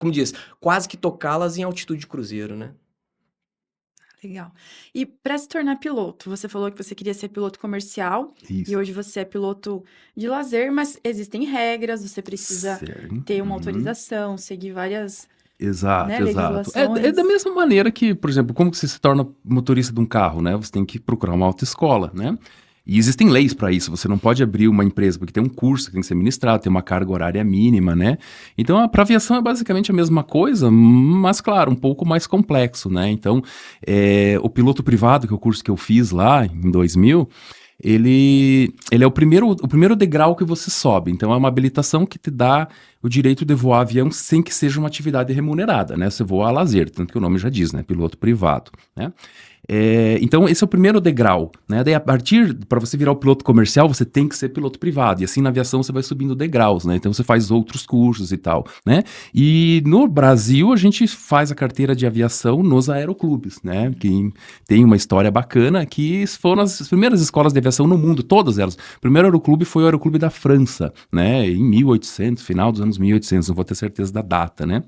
como diz, quase que tocá-las em altitude de cruzeiro, né. Legal. E para se tornar piloto, você falou que você queria ser piloto comercial e Isso. hoje você é piloto de lazer, mas existem regras, você precisa Certo. ter uma Uhum. autorização, seguir várias, né, Exato, exato. É da legislações. mesma maneira que, por exemplo, como que você se torna motorista de um carro, né? Você tem que procurar uma autoescola, né? E existem leis para isso. Você não pode abrir uma empresa porque tem um curso que tem que ser ministrado, tem uma carga horária mínima, né? Então, para aviação é basicamente a mesma coisa, mas, claro, um pouco mais complexo, né? Então, o piloto privado, que é o curso que eu fiz lá em 2000, ele é o primeiro degrau que você sobe. Então, é uma habilitação que te dá o direito de voar avião sem que seja uma atividade remunerada, né? Você voa a lazer, tanto que o nome já diz, né? Piloto privado, né? Então, esse é o primeiro degrau, né? Daí, a partir, para você virar o piloto comercial, você tem que ser piloto privado. E assim, na aviação, você vai subindo degraus, né? Então, você faz outros cursos e tal, né? E no Brasil, a gente faz a carteira de aviação nos aeroclubes, né? Que tem uma história bacana, que foram as primeiras escolas de aviação no mundo, todas elas. O primeiro aeroclube foi o Aeroclube da França, né? Em 1800, final dos anos 1800, não vou ter certeza da data, né?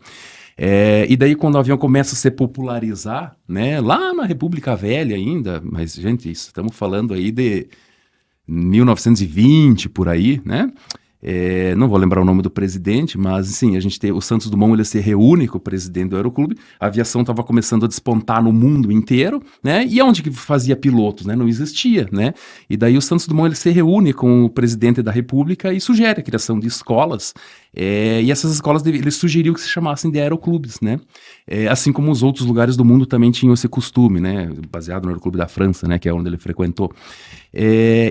E daí, quando o avião começa a se popularizar, né, lá na República Velha ainda, mas, gente, estamos falando aí de 1920, por aí, né? Não vou lembrar o nome do presidente, mas, assim, a gente tem o Santos Dumont, ele se reúne com o presidente do Aeroclube, a aviação estava começando a despontar no mundo inteiro, né? E onde que fazia pilotos, né? Não existia, né? E daí o Santos Dumont, ele se reúne com o presidente da República e sugere a criação de escolas, e essas escolas, ele sugeriu que se chamassem de aeroclubes, né? Assim como os outros lugares do mundo também tinham esse costume, né? Baseado no Aeroclube da França, né? Que é onde ele frequentou.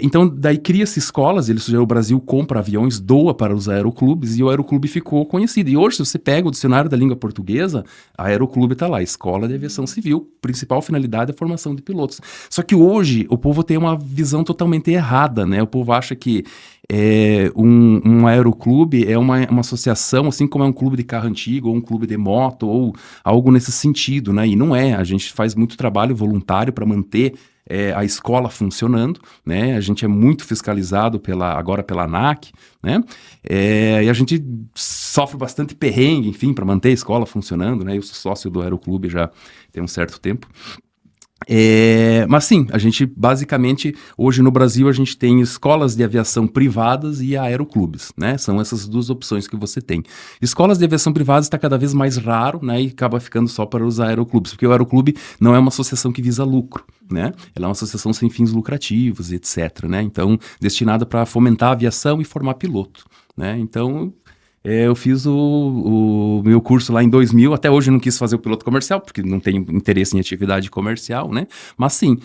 Então, daí cria-se escolas, ele sugeriu, o Brasil compra aviões, doa para os aeroclubes, e o aeroclube ficou conhecido. E hoje, se você pega o dicionário da língua portuguesa, a aeroclube está lá, Escola de Aviação Civil, principal finalidade é a formação de pilotos. Só que hoje, o povo tem uma visão totalmente errada, né? O povo acha que um aeroclube é uma associação, assim como é um clube de carro antigo, ou um clube de moto, ou algo nesse sentido, né? E não é, a gente faz muito trabalho voluntário para manter a escola funcionando, né? A gente é muito fiscalizado agora pela ANAC, né? E a gente sofre bastante perrengue, enfim, para manter a escola funcionando, né? Eu sou sócio do Aeroclube já tem um certo tempo. Mas sim, a gente basicamente, hoje no Brasil, a gente tem escolas de aviação privadas e aeroclubes, né? São essas duas opções que você tem. Escolas de aviação privadas está cada vez mais raro, né? E acaba ficando só para os aeroclubes, porque o aeroclube não é uma associação que visa lucro, né? Ela é uma associação sem fins lucrativos, etc, né? Então, destinada para fomentar a aviação e formar piloto, né? Então, eu fiz o meu curso lá em 2000, até hoje eu não quis fazer o piloto comercial, porque não tenho interesse em atividade comercial, né? Mas sim,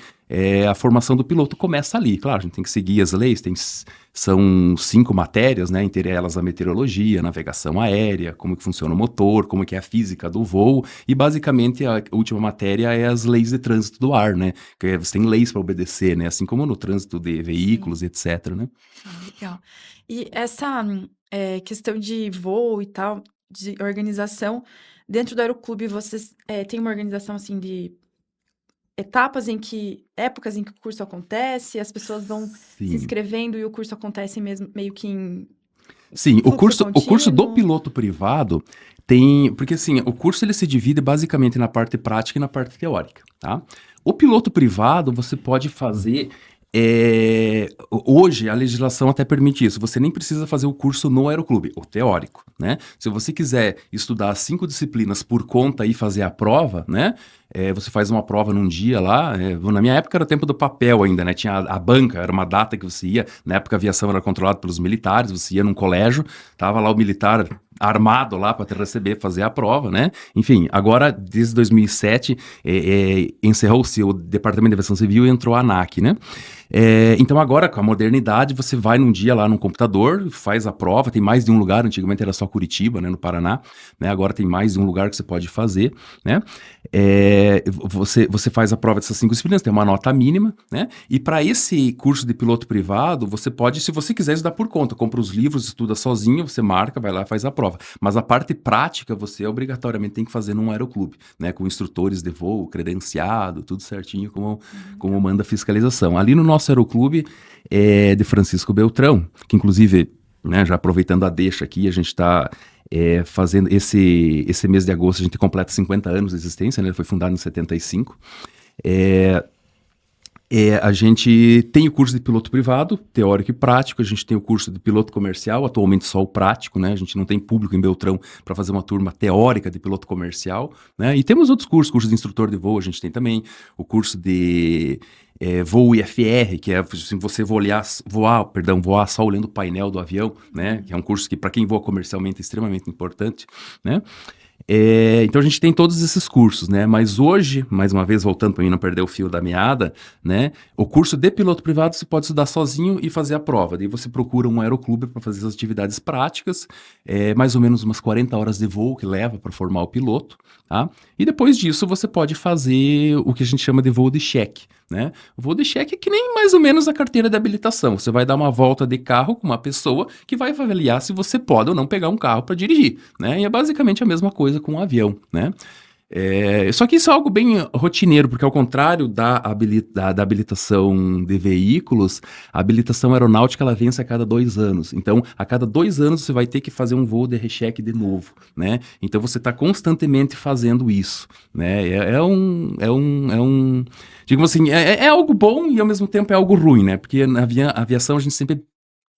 a formação do piloto começa ali. Claro, a gente tem que seguir as leis, são 5 matérias, né? Entre elas a meteorologia, a navegação aérea, como que funciona o motor, como que é a física do voo, e basicamente a última matéria é as leis de trânsito do ar, né? Que você tem leis para obedecer, né? Assim como no trânsito de veículos, Sim. etc, né? Legal. E essa, questão de voo e tal, de organização, dentro do aeroclube vocês, têm uma organização, assim, de épocas em que o curso acontece, as pessoas vão se Sim. inscrevendo e o curso acontece mesmo meio que em Sim, o fluxo curso do contínuo? piloto privado tem. Porque assim, o curso ele se divide basicamente na parte prática e na parte teórica, tá? O piloto privado você pode fazer. Hoje a legislação até permite isso. Você nem precisa fazer o curso no aeroclube, o teórico, né? Se você quiser estudar 5 disciplinas por conta e fazer a prova, né? Você faz uma prova num dia lá. Na minha época era o tempo do papel ainda, né? Tinha a banca, era uma data que você ia. Na época a aviação era controlada pelos militares, você ia num colégio, tava lá o militar armado lá para te receber, fazer a prova, né? Enfim, agora, desde 2007, encerrou-se o Departamento de Aviação Civil e entrou a ANAC, né? Então agora, com a modernidade, você vai num dia lá no computador, faz a prova, tem mais de um lugar, antigamente era só Curitiba, né, no Paraná, né? Agora tem mais de um lugar que você pode fazer, né? Você faz a prova dessas 5 disciplinas, tem uma nota mínima, né? E para esse curso de piloto privado, você pode, se você quiser, estudar por conta. Compra os livros, estuda sozinho, você marca, vai lá e faz a prova. Mas a parte prática, você obrigatoriamente tem que fazer num aeroclube, né? Com instrutores de voo, credenciado, tudo certinho, como manda a fiscalização. Ali no nosso aeroclube de Francisco Beltrão, que inclusive, né, já aproveitando a deixa aqui, a gente está fazendo esse mês de agosto a gente completa 50 anos de existência, né? Ele foi fundado em 75. A gente tem o curso de piloto privado, teórico e prático, a gente tem o curso de piloto comercial, atualmente só o prático, né? A gente não tem público em Beltrão para fazer uma turma teórica de piloto comercial, né? E temos outros curso de instrutor de voo, a gente tem também o curso de voo IFR, que é assim, você voar só olhando o painel do avião, né? Que é um curso que para quem voa comercialmente é extremamente importante, né? Então a gente tem todos esses cursos, né? Mas hoje, mais uma vez, voltando para mim não perder o fio da meada, né? O curso de piloto privado você pode estudar sozinho e fazer a prova. Daí você procura um aeroclube para fazer as atividades práticas, mais ou menos umas 40 horas de voo que leva para formar o piloto, tá? E depois disso você pode fazer o que a gente chama de voo de cheque, né? O voo de cheque é que nem mais ou menos a carteira de habilitação. Você vai dar uma volta de carro com uma pessoa que vai avaliar se você pode ou não pegar um carro para dirigir, né? E é basicamente a mesma coisa com um avião, né? Só que isso é algo bem rotineiro, porque ao contrário da habilitação de veículos, a habilitação aeronáutica ela vence a cada 2 anos. Então, a cada 2 anos você vai ter que fazer um voo de recheque de novo, né? Então, você está constantemente fazendo isso, né? Digamos assim, é algo bom e ao mesmo tempo é algo ruim, né? Porque na aviação a gente sempre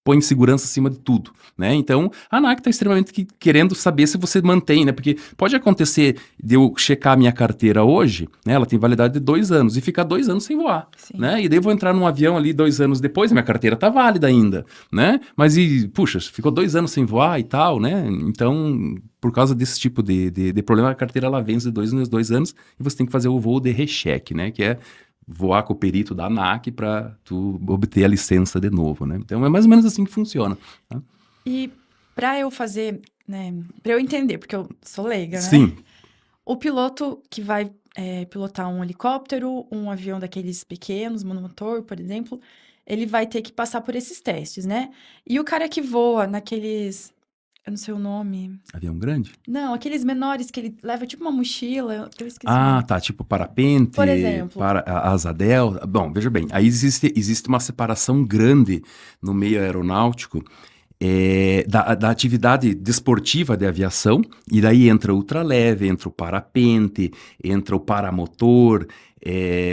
põe segurança acima de tudo, né? Então, a ANAC está extremamente querendo saber se você mantém, né? Porque pode acontecer de eu checar a minha carteira hoje, né? Ela tem validade de 2 anos e ficar 2 anos sem voar, né? E daí eu vou entrar num avião ali 2 anos depois, minha carteira tá válida ainda, né? Mas puxa, ficou 2 anos sem voar e tal, né? Então, por causa desse tipo de problema, a carteira ela vence de 2 anos e você tem que fazer o voo de recheque, né? Que é voar com o perito da ANAC para tu obter a licença de novo, né? Então é mais ou menos assim que funciona. Tá? E para eu fazer, né, para eu entender, porque eu sou leiga, né? Sim. O piloto que vai pilotar um helicóptero, um avião daqueles pequenos, monomotor, por exemplo, ele vai ter que passar por esses testes, né? E o cara que voa naqueles, eu não sei o nome. Avião grande? Não, aqueles menores que ele leva tipo uma mochila, eu esqueci o Ah, nome. tá, tipo parapente, Por exemplo. asa delta. Bom, veja bem, aí existe uma separação grande no meio aeronáutico da atividade desportiva de aviação, e daí entra o ultraleve, entra o parapente, entra o paramotor,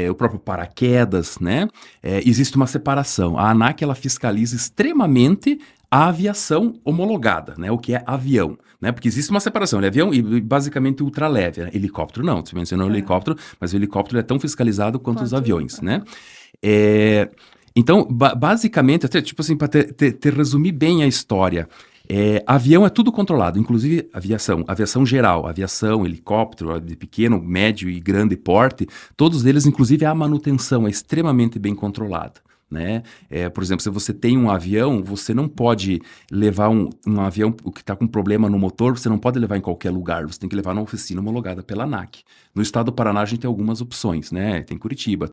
o próprio paraquedas, né? Existe uma separação. A ANAC, ela fiscaliza extremamente a aviação homologada, né? O que é avião, né? Porque existe uma separação de avião e basicamente ultraleve, né? Helicóptero não, você mencionou o helicóptero, mas o helicóptero é tão fiscalizado quanto os aviões, né? Então, basicamente, até tipo assim, para te resumir bem a história, avião é tudo controlado, inclusive aviação geral, aviação, helicóptero de pequeno, médio e grande porte, todos eles, inclusive a manutenção é extremamente bem controlada. Né? Por exemplo, se você tem um avião, você não pode levar um avião que está com problema no motor, você não pode levar em qualquer lugar, você tem que levar na oficina homologada pela ANAC. No estado do Paraná a gente tem algumas opções, né? Tem Curitiba,